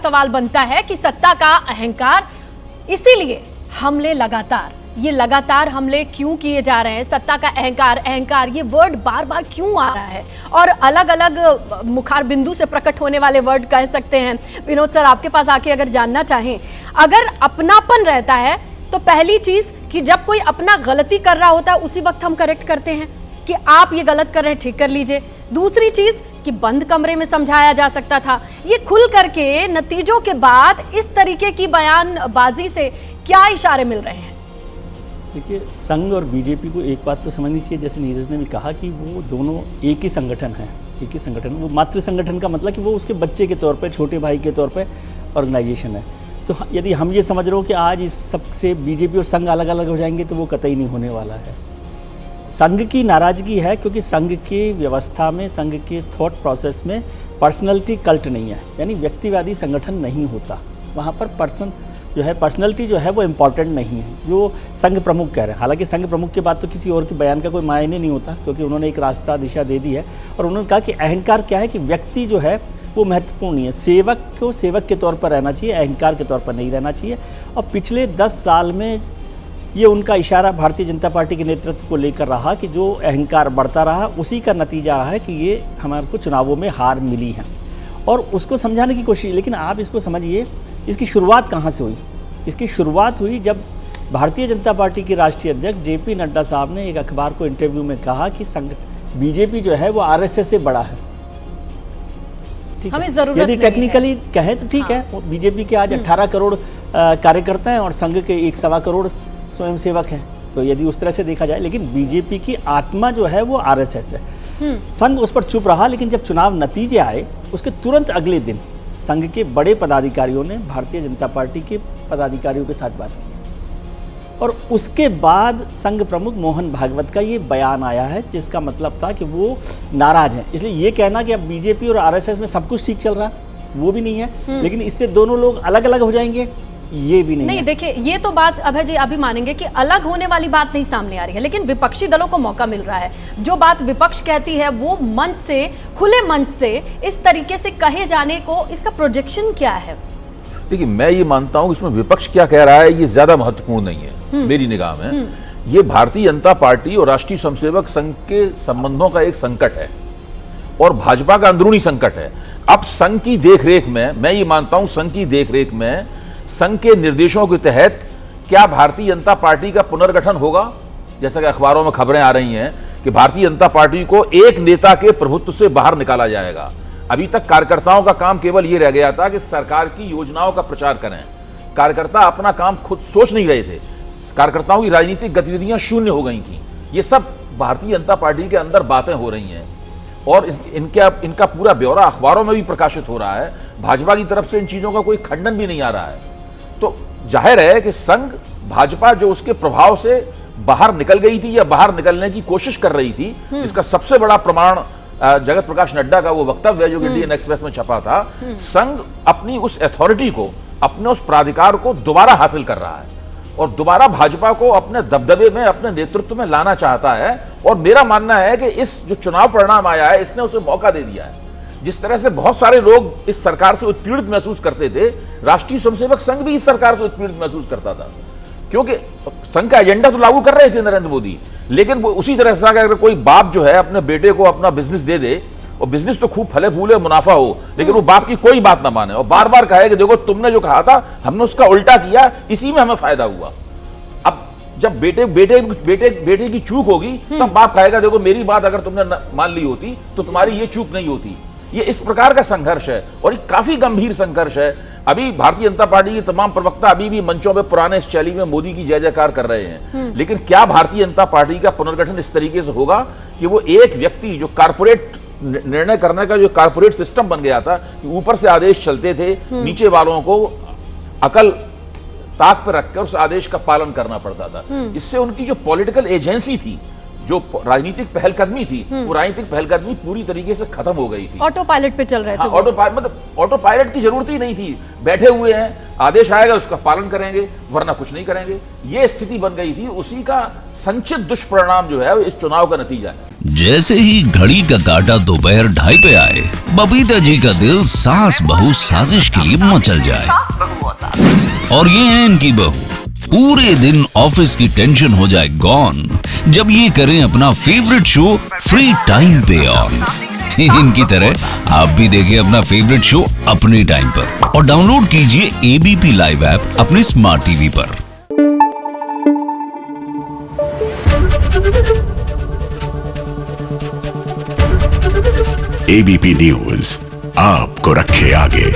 सवाल बनता है कि सत्ता का अहंकार, इसीलिए हमले लगातार हमले क्यों किए जा रहे हैं? सत्ता का अहंकार, ये वर्ड बार बार क्यों आ रहा है? और अलग अलग मुखार बिंदु से प्रकट होने वाले वर्ड कह सकते हैं। विनोद सर, आपके पास आके अगर जानना चाहें, अगर अपनापन रहता है तो पहली चीज कि जब कोई अपना गलती कर रहा होता है उसी वक्त हम करेक्ट करते हैं कि आप ये गलत कर रहे हैं, ठीक कर लीजिए। दूसरी चीज कि बंद कमरे में समझाया जा सकता था। ये खुल करके नतीजों के बाद इस तरीके की बयानबाजी से क्या इशारे मिल रहे हैं? देखिए, संघ और बीजेपी को एक बात तो समझनी चाहिए, जैसे नीरज ने भी कहा कि वो दोनों एक ही संगठन है, एक ही संगठन। वो मातृ संगठन का मतलब कि वो उसके बच्चे के तौर पे, छोटे भाई के तौर पे ऑर्गेनाइजेशन है। तो यदि हम ये समझ रहे हो कि आज इस सबसे बीजेपी और संघ अलग अलग हो जाएंगे तो वो कतई नहीं होने वाला है। संघ की नाराज़गी है क्योंकि संघ की व्यवस्था में, संघ के थॉट प्रोसेस में पर्सनैलिटी कल्ट नहीं है, यानी व्यक्तिवादी संगठन नहीं होता। वहाँ पर पर्सनैलिटी जो है वो इम्पॉर्टेंट नहीं है, जो संघ प्रमुख कह रहे हैं। हालांकि संघ प्रमुख के बाद तो किसी और के बयान का कोई मायने नहीं होता, क्योंकि उन्होंने एक रास्ता दिशा दे दी है। और उन्होंने कहा कि अहंकार क्या है कि व्यक्ति जो है वो महत्वपूर्ण नहीं है, सेवक को सेवक के तौर पर रहना चाहिए, अहंकार के तौर पर नहीं रहना चाहिए। और पिछले 10 साल में ये उनका इशारा भारतीय जनता पार्टी के नेतृत्व को लेकर रहा कि जो अहंकार बढ़ता रहा, उसी का नतीजा रहा है कि ये हमारे को चुनावों में हार मिली है। और उसको समझाने की कोशिश, लेकिन आप इसको समझिए, इसकी शुरुआत कहाँ से हुई? इसकी शुरुआत हुई जब भारतीय जनता पार्टी के राष्ट्रीय अध्यक्ष जेपी नड्डा साहब ने एक अखबार को इंटरव्यू में कहा कि बीजेपी जो है वो आरएसएस से बड़ा है। हमें जरूरत यदि टेक्निकली कहें तो ठीक है, बीजेपी के आज 18 करोड़ कार्यकर्ता हैं और संघ के 1.25 करोड़ स्वयंसेवक हैं। तो यदि उस तरह से देखा जाए, लेकिन बीजेपी की आत्मा जो है वो आरएसएस है। संघ उस पर चुप रहा, लेकिन जब चुनाव नतीजे आए उसके तुरंत अगले दिन संघ के बड़े पदाधिकारियों ने भारतीय जनता पार्टी के पदाधिकारियों के साथ बात की और उसके बाद संघ प्रमुख मोहन भागवत का ये बयान आया है, जिसका मतलब था कि वो नाराज हैं। इसलिए ये कहना कि अब बीजेपी और आरएसएस में सब कुछ ठीक चल रहा है, वो भी नहीं है। लेकिन इससे दोनों लोग अलग अलग हो जाएंगे, ये भी नहीं है। देखिए, ये तो बात अभय जी अभी मानेंगे कि अलग होने वाली बात नहीं सामने आ रही है, लेकिन विपक्षी दलों को मौका मिल रहा है। जो बात विपक्ष कहती है वो मंच से, खुले मंच से इस तरीके से कहे जाने को, इसका प्रोजेक्शन क्या है? देखिए, मैं ये मानता हूं इसमें विपक्ष क्या कह रहा है ये ज्यादा महत्वपूर्ण नहीं है मेरी निगाह में। ये भारतीय जनता पार्टी और राष्ट्रीय स्वयंसेवक संघ के संबंधों का एक संकट है और भाजपा का अंदरूनी संकट है। अब संघ की देखरेख में, मैं ये मानता हूं संघ की देखरेख में, संघ के निर्देशों के तहत क्या भारतीय जनता पार्टी का पुनर्गठन होगा? जैसा कि अखबारों में खबरें आ रही हैं कि भारतीय जनता पार्टी को एक नेता के प्रभुत्व से बाहर निकाला जाएगा। अभी तक कार्यकर्ताओं का काम केवल ये रह गया था कि सरकार की योजनाओं का प्रचार करें। कार्यकर्ता अपना काम खुद सोच नहीं रहे थे, कार्यकर्ताओं की राजनीतिक गतिविधियां शून्य हो गई थी। ये सब भारतीय जनता पार्टी के अंदर बातें हो रही हैं और इनका पूरा ब्यौरा अखबारों में भी प्रकाशित हो रहा है। भाजपा की तरफ से इन चीजों का कोई खंडन भी नहीं आ रहा है। तो जाहिर है कि संघ, भाजपा जो उसके प्रभाव से बाहर निकल गई थी या बाहर निकलने की कोशिश कर रही थी, इसका सबसे बड़ा प्रमाण जगत प्रकाश नड्डा का वो वक्तव्य है जो कि इंडियन एक्सप्रेस में छपा था। संघ अपनी उस अथॉरिटी को, अपने उस प्राधिकार को दोबारा हासिल कर रहा है और दोबारा भाजपा को अपने दबदबे में, अपने नेतृत्व में लाना चाहता है। और मेरा मानना है कि इस जो चुनाव परिणाम आया है इसने उसे मौका दे दिया है। जिस तरह से बहुत सारे लोग इस सरकार से उत्पीड़ित महसूस करते थे, राष्ट्रीय स्वयंसेवक संघ भी इस सरकार से उत्पीड़ित महसूस करता था, क्योंकि संघ का एजेंडा तो लागू कर रहे थे नरेंद्र मोदी, लेकिन वो उसी तरह से अगर कोई बाप जो है अपने बेटे को अपना बिजनेस दे दे और बिजनेस तो खूब फले फूले मुनाफा हो, लेकिन वो बाप की कोई बात ना माने और बार बार कहे कि देखो तुमने जो कहा था हमने उसका उल्टा किया, इसी में हमें फायदा हुआ। अब जब बेटे की चूक होगी तब बाप कहेगा देखो मेरी बात अगर तुमने मान ली होती तो तुम्हारी ये चूक नहीं होती। ये इस प्रकार का संघर्ष है और ये काफी गंभीर संघर्ष है। अभी भारतीय जनता पार्टी के तमाम प्रवक्ता अभी भी मंचों में पुराने इस शैली में मोदी की जय जयकार कर रहे हैं, लेकिन क्या भारतीय जनता पार्टी का पुनर्गठन इस तरीके से होगा कि वो एक व्यक्ति जो कारपोरेट निर्णय करने का जो कारपोरेट सिस्टम बन गया था कि ऊपर से आदेश चलते थे, नीचे वालों को अकल ताक पर रखकर उस आदेश का पालन करना पड़ता था। इससे उनकी जो पॉलिटिकल एजेंसी थी, जो राजनीतिक पहलकदमी थी, वो राजनीतिक पहलकदमी पूरी तरीके से खत्म हो गई थी। ऑटो पायलट पे चल रहे थे। ऑटो पायलट की जरूरत ही नहीं थी। बैठे हुए हैं, आदेश आएगा उसका पालन करेंगे, वरना कुछ नहीं करेंगे। ये स्थिति बन गई थी, उसी का संचित दुष्परिणाम जो है इस चुनाव का नतीजा है। जैसे ही घड़ी का काटा दोपहर 2:30 पे आए, बबीता जी का दिल सास बहू साजिश के लिए मचल जाए। और ये है इनकी बहू, पूरे दिन ऑफिस की टेंशन हो जाए गॉन जब ये करें अपना फेवरेट शो फ्री टाइम पे ऑन। इनकी तरह आप भी देखिए अपना फेवरेट शो अपने टाइम पर और डाउनलोड कीजिए एबीपी लाइव ऐप अपने स्मार्ट टीवी पर। एबीपी न्यूज आपको रखे आगे।